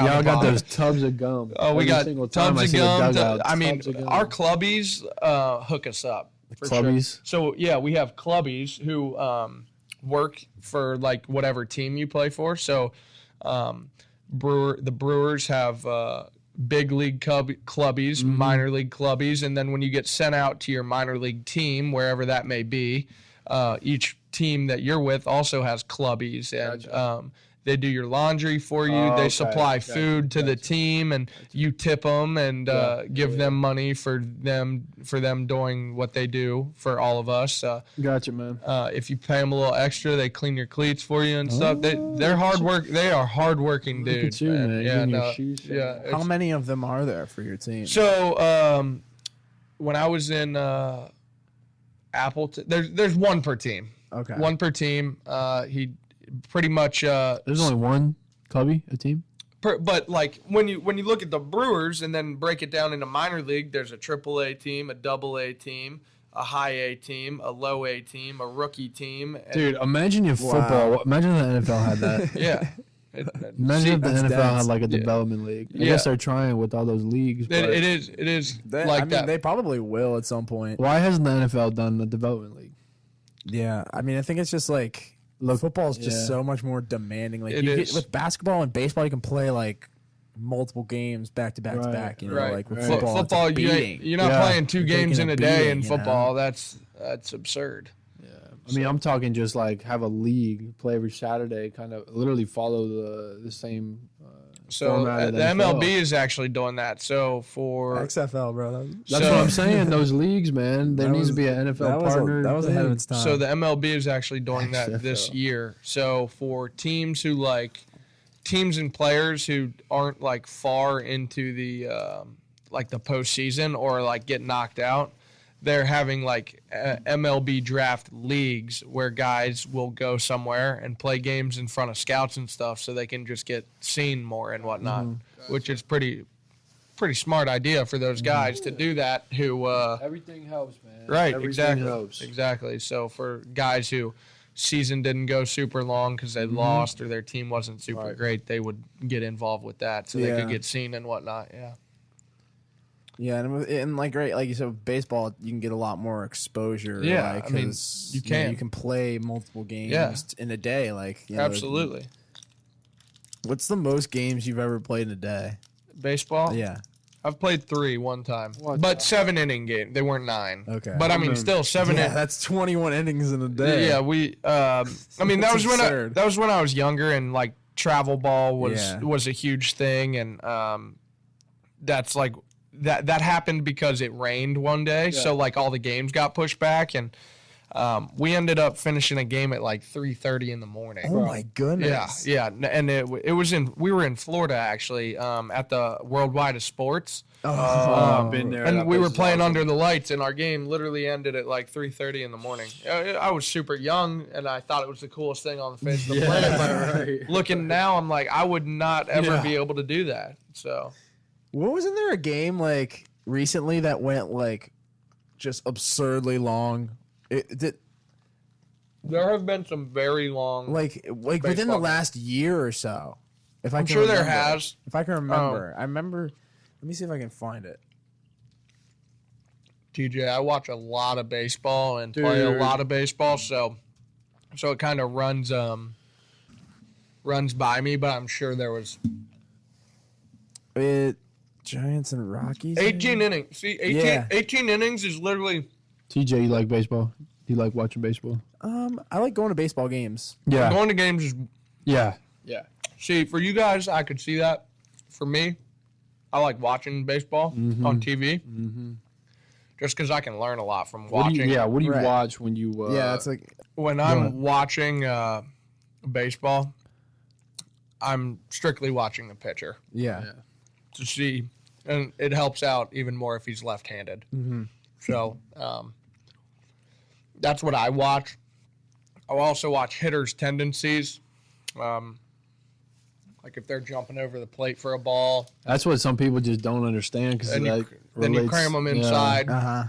around Y'all the got pond. those tubs of gum. Oh, we got tubs of gum. Tubs of gum. Our clubbies hook us up. For Clubbies? Sure. So, yeah, we have clubbies who work for, like, whatever team you play for. So, the Brewers have big league clubbies, minor league clubbies, and then when you get sent out to your minor league team, wherever that may be, each team that you're with also has clubbies, and they do your laundry for you. They supply food to the team, and you tip them and give them money for them doing what they do for all of us. Gotcha, man. If you pay them a little extra, they clean your cleats for you and stuff. They're hard work. They are hardworking dudes. Look at you, man. Yeah. How many of them are there for your team? So when I was in Appleton, there's one per team. Okay. One per team. He pretty much. There's only one clubby, a team? But like when you look at the Brewers and then break it down into minor league, there's a AAA team, a AA team, a high A team, a low A team, a rookie team. Dude, imagine if football. Imagine if the NFL had that. Yeah. Imagine if the NFL had like a development league. I guess they're trying with all those leagues. But It is that. They probably will at some point. Why hasn't the NFL done the development league? Yeah, I mean, I think it's just like football is just so much more demanding. Like with basketball and baseball, you can play like multiple games back to back to back. You know, like with football, you're not playing two games in a day in football. That's absurd. I mean, I'm talking just like have a league, play every Saturday, kind of literally follow the same format. The MLB is actually doing that. So for XFL, bro. That's what I'm saying. Those leagues, man, there needs to be an NFL partner. That was ahead of its time. So the MLB is actually doing that this year. So for teams and players who aren't like far into the like the postseason or like get knocked out, they're having like MLB draft leagues where guys will go somewhere and play games in front of scouts and stuff so they can just get seen more and whatnot, which is pretty smart idea for those guys to do that who everything helps, man. Right, Everything helps. Exactly. So for guys who season didn't go super long because they lost or their team wasn't super great, they would get involved with that so they could get seen and whatnot. Yeah. Yeah, and like you said, with baseball, you can get a lot more exposure. Yeah, like, I mean, you can play multiple games in a day. Like, absolutely. What's the most games you've ever played in a day? Baseball? Yeah, I've played 3 one time, but 7-inning game. They weren't 9. Okay, but I mean, still 7. Yeah, that's 21 innings in a day. Yeah, we. I mean, that was when I was younger, and like travel ball was a huge thing, and that's like. That happened because it rained one day, so like all the games got pushed back, and we ended up finishing a game at like 3:30 in the morning. Oh my goodness! Yeah, and we were in Florida actually at the Worldwide of Sports. I've been there. And we were playing under the lights, and our game literally ended at like 3:30 in the morning. I was super young, and I thought it was the coolest thing on the face of the planet. But looking now, I'm like, I would not ever be able to do that. So. Wasn't there a game like recently that went like just absurdly long? There have been some very long, like within the last year or so. I'm sure there has. If I can remember, I remember. Let me see if I can find it. TJ, I watch a lot of baseball and play a lot of baseball, so it kind of runs by me. But I'm sure there was. Giants and Rockies? 18 innings. See, 18 innings is literally... TJ, you like baseball? Do you like watching baseball? I like going to baseball games. Yeah. Going to games is... Yeah. Yeah. See, for you guys, I could see that. For me, I like watching baseball on TV. Just because I can learn a lot from watching. What do you watch when you... it's like... When I'm watching baseball, I'm strictly watching the pitcher. Yeah. To see... And it helps out even more if he's left-handed. So that's what I watch. I'll also watch hitters' tendencies. Like if they're jumping over the plate for a ball. That's what some people just don't understand. Cause then you cram them inside. Yeah.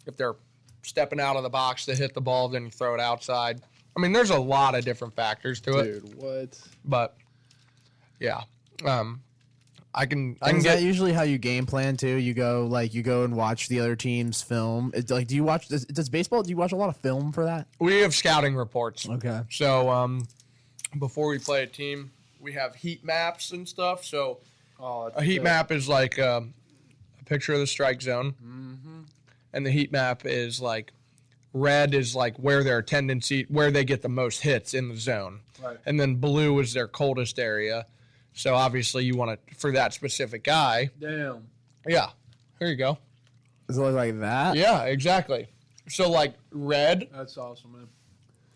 If they're stepping out of the box to hit the ball, then you throw it outside. I mean, there's a lot of different factors to it. Dude, what? But, yeah. I can Is get that usually how you game plan too? You go and watch the other team's film. It's like, do you watch does baseball? Do you watch a lot of film for that? We have scouting reports. Okay. So before we play a team, we have heat maps and stuff. So a heat map is like a picture of the strike zone, and the heat map is like red is like where their tendency, where they get the most hits in the zone, right. And then blue is their coldest area. So obviously you want to for that specific guy. Damn. Yeah, here you go. Does it look like that? Yeah, exactly. So like red. That's awesome, man.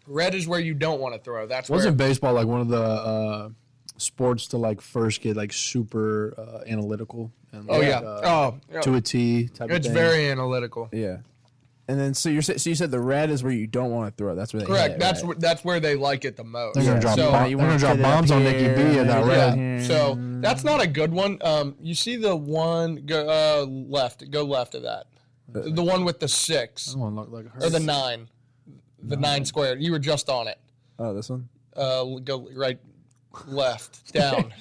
Red is where you don't want to throw. That's Wasn't where baseball like one of the sports to like first get like super analytical and like, to a T type of it's thing? very analytical. Yeah. And then so you said the red is where you don't want to throw. That's where they Correct. hit, That's right? That's where they like it the most. They're gonna drop, So- they're gonna drop bombs on Nikki B and that red. Yeah. So that's not a good one. You see the one go left. Go left of that. The one with the 6 That one looked like or the 9. The 9 squared. You were just on it. Oh, this one. Go right, left, down,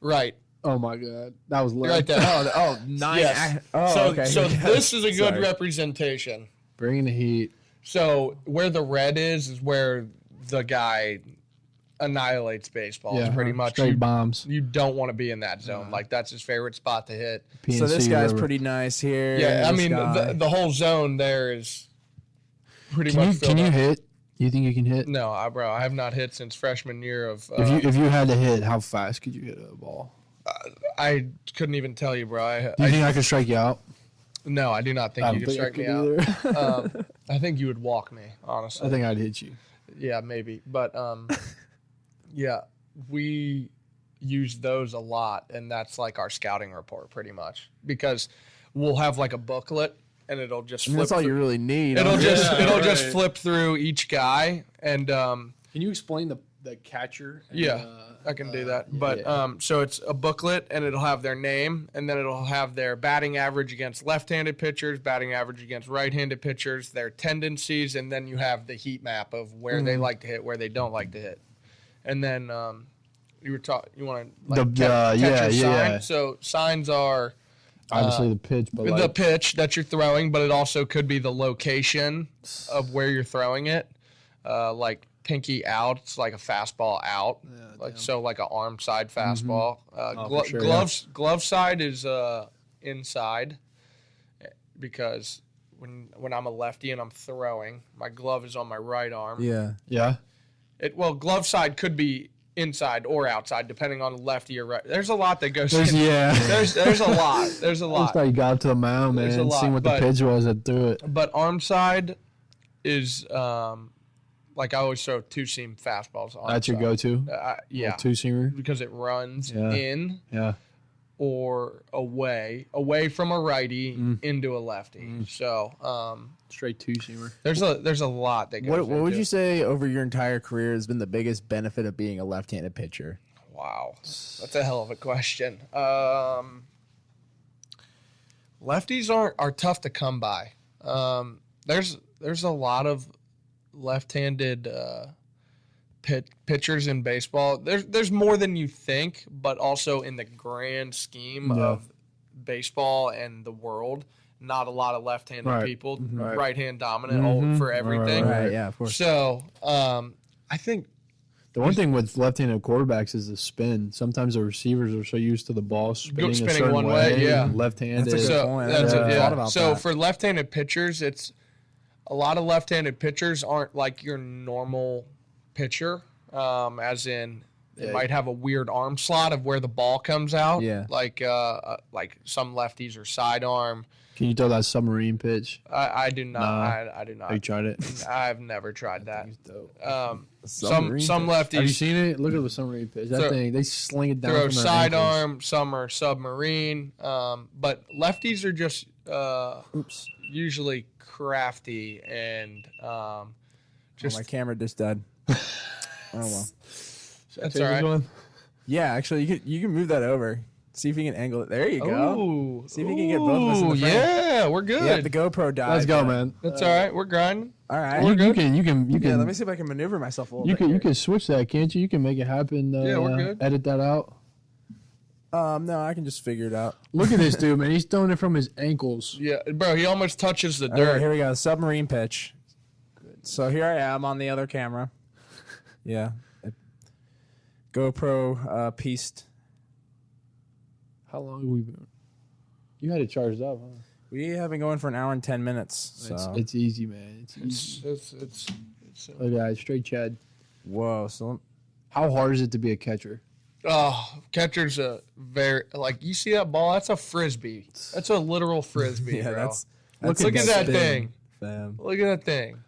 right. Oh my god, that was lit. Right there. Oh, 9. Yes. Oh, okay. So this is a good Sorry. representation. Bringing the heat. So where the red is where the guy annihilates baseballs. Yeah, Pretty much. straight bombs. You don't want to be in that zone. Like that's his favorite spot to hit. So this PNC, guy's whatever. pretty nice here. Yeah, I This mean guy. the whole zone there is pretty much. Can you filled up. hit? You think you can hit? No, I have not hit since freshman year of. If you had to hit, how fast could you hit a ball? I couldn't even tell you, bro. Do you think I could strike you out? No, I do not think I you don't could think I strike me could out. either. I think you would walk me, honestly. I think I'd hit you. Yeah, maybe. But yeah, we use those a lot, and that's like our scouting report pretty much. Because we'll have like a booklet and it'll just flip that's all you through- really need. It'll huh? just flip through each guy and Can you explain the catcher? And, yeah, I can do that. yeah, But yeah. so it's a booklet, and it'll have their name, and then it'll have their batting average against left-handed pitchers, batting average against right-handed pitchers, their tendencies, and then you have the heat map of where they like to hit, where they don't like to hit. And then you want to like catcher yeah, sign. yeah. So signs are obviously the pitch, but the like, pitch that you're throwing, but it also could be the location of where you're throwing it. Like pinky out, it's like a fastball out, like an arm side fastball. for sure, Glove side is inside, because when I'm a lefty and I'm throwing, my glove is on my right arm. Yeah. yeah. Glove side could be inside or outside depending on lefty or right. There's a lot that goes. There's There's a lot. There's a I just lot. thought you got up to the mound, There's man, a and lot, seeing what the but- pitch was and threw it. But arm side is like I always throw 2-seam fastballs. Arm That's your side. go-to. Yeah, Two-seamer. because it runs Yeah. in Yeah. or away from a righty into a lefty. So Straight two-seamer. there's a lot that goes. What would into you it. say over your entire career has been the biggest benefit of being a left-handed pitcher? Wow, that's a hell of a question. Lefties are tough to come by. There's a lot of left-handed pitchers in baseball. There's more than you think, but also in the grand scheme of baseball and the world, not a lot of left-handed Right. people. Right. Right-hand dominant for everything. Right. Yeah, of course. So I think The one thing with left-handed quarterbacks is the spin. Sometimes the receivers are so used to the ball spinning a spinning certain one way, yeah. left-handed. That's a good so point. that's I it, never yeah. thought about So that. for left-handed pitchers, it's a lot of left-handed pitchers aren't like your normal pitcher, as in they might have a weird arm slot of where the ball comes out. Yeah. Like some lefties are sidearm. Can you throw that submarine pitch? I do not. Nah. I do not. Have you tried it? I've never tried that. Some Submarine some pitch. lefties Have you seen it? Look at the submarine pitch. That Throw- thing, they sling it down throw from their sidearm. Some are submarine. But lefties are just usually crafty and just my camera just died. Oh well. that's all right. Yeah, actually, you can move that over. See if you can angle it. There you go. Ooh, See if you can get both of us in the frame. Yeah, we're good. Yeah, the GoPro died. Let's go, but- man. That's all right. We're grinding. All right. You can Yeah, let me see if I can maneuver myself a little bit. you here. can switch that, can't you? You can make it happen. Yeah, we're good. Edit that out. No, I can just figure it out. Look at this dude, man. He's throwing it from his ankles. Yeah, bro, he almost touches the All dirt. right, here we go. Submarine pitch. So here I am on the other camera. Yeah. GoPro pieced. How long have we been? You had it charged up, huh? We have been going for an hour and 10 minutes. So. It's easy, man. It's easy. It's Look at that, straight Chad. Whoa. So how hard is it to be a catcher? Oh, catcher's a very you see that ball? That's a frisbee. That's a literal frisbee, yeah, bro. Look at that spin, thing. Fam. Look at that thing.